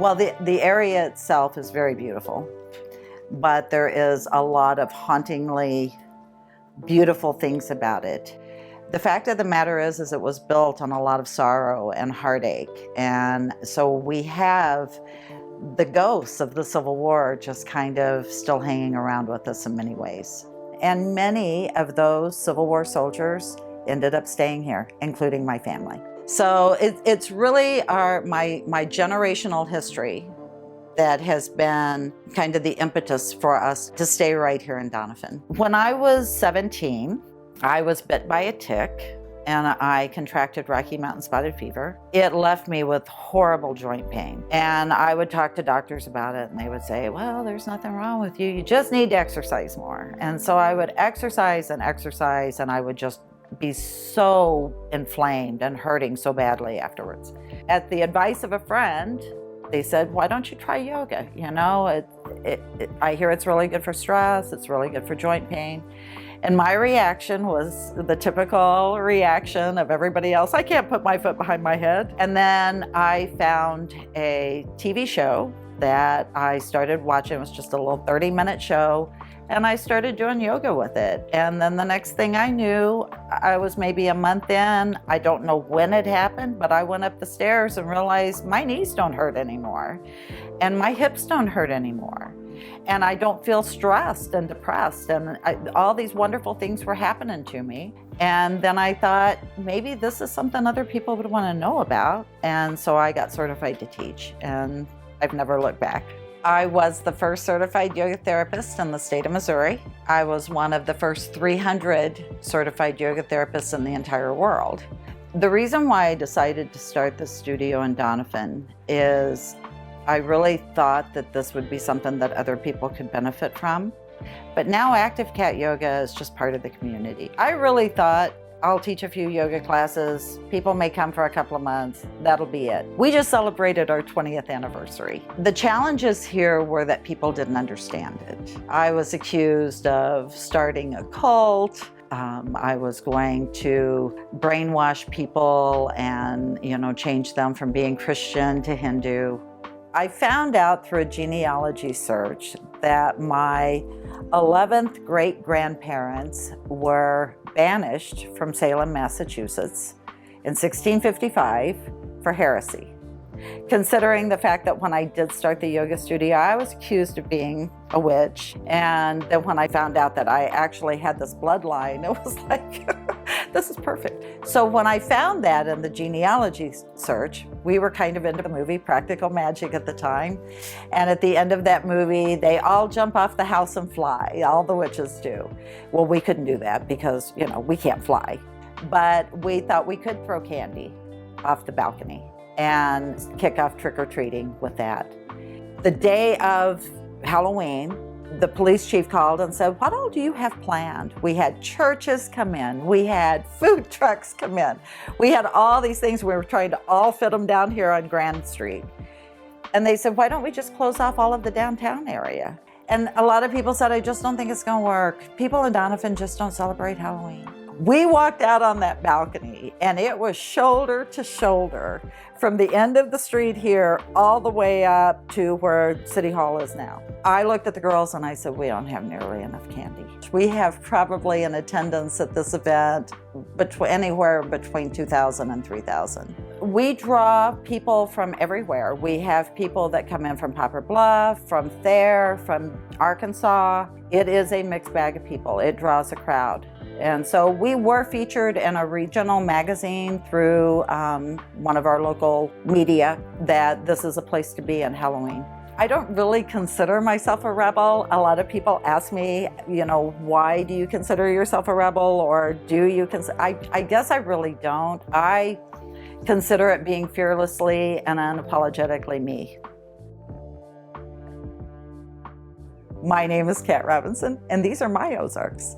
Well, the area itself is very beautiful, but there is a lot of hauntingly beautiful things about it. The fact of the matter is it was built on a lot of sorrow and heartache. And so we have the ghosts of the Civil War just kind of still hanging around with us in many ways. And many of those Civil War soldiers ended up staying here, including my family. So it's really my generational history that has been kind of the impetus for us to stay right here in Donovan. When I was 17, I was bit by a tick and I contracted Rocky Mountain spotted fever. It left me with horrible joint pain. And I would talk to doctors about it and they would say, well, there's nothing wrong with you. You just need to exercise more. And so I would exercise and I would just be so inflamed and hurting so badly afterwards. At the advice of a friend, they said, why don't you try yoga? You know, I hear it's really good for stress, it's really good for joint pain. And my reaction was the typical reaction of everybody else. I can't put my foot behind my head. And then I found a TV show that I started watching. It was just a little 30-minute show. And I started doing yoga with it. And then the next thing I knew, I was maybe a month in. I don't know when it happened, but I went up the stairs and realized my knees don't hurt anymore. And my hips don't hurt anymore. And I don't feel stressed and depressed. And all these wonderful things were happening to me. And then I thought, maybe this is something other people would want to know about. And so I got certified to teach. And I've never looked back. I was the first certified yoga therapist in the state of Missouri. I was one of the first 300 certified yoga therapists in the entire world. The reason why I decided to start the studio in Donovan is I really thought that this would be something that other people could benefit from. But now Active Cat Yoga is just part of the community. I really thought, I'll teach a few yoga classes. People may come for a couple of months. That'll be it. We just celebrated our 20th anniversary. The challenges here were that people didn't understand it. I was accused of starting a cult. I was going to brainwash people and, change them from being Christian to Hindu. I found out through a genealogy search that my 11th great-grandparents were banished from Salem, Massachusetts in 1655 for heresy. Considering the fact that when I did start the yoga studio, I was accused of being a witch. And then when I found out that I actually had this bloodline, it was like, this is perfect. So when I found that in the genealogy search, we were kind of into the movie Practical Magic at the time. And at the end of that movie, they all jump off the house and fly. All the witches do. Well, we couldn't do that because, we can't fly. But we thought we could throw candy off the balcony and kick off trick-or-treating with that. The day of Halloween, the police chief called and said, what all do you have planned? We had churches come in. We had food trucks come in. We had all these things. We were trying to all fit them down here on Grand Street. And they said, why don't we just close off all of the downtown area? And a lot of people said, I just don't think it's going to work. People in Donovan just don't celebrate Halloween. We walked out on that balcony and it was shoulder to shoulder from the end of the street here all the way up to where City Hall is now. I looked at the girls and I said, we don't have nearly enough candy. We have probably an attendance at this event anywhere between 2,000 and 3,000. We draw people from everywhere. We have people that come in from Poplar Bluff, from Thayer, from Arkansas. It is a mixed bag of people. It draws a crowd. And so we were featured in a regional magazine through one of our local media that this is a place to be in Halloween. I don't really consider myself a rebel. A lot of people ask me, why do you consider yourself a rebel, or do you consider? I guess I really don't. I consider it being fearlessly and unapologetically me. My name is Kat Robinson, and these are my Ozarks.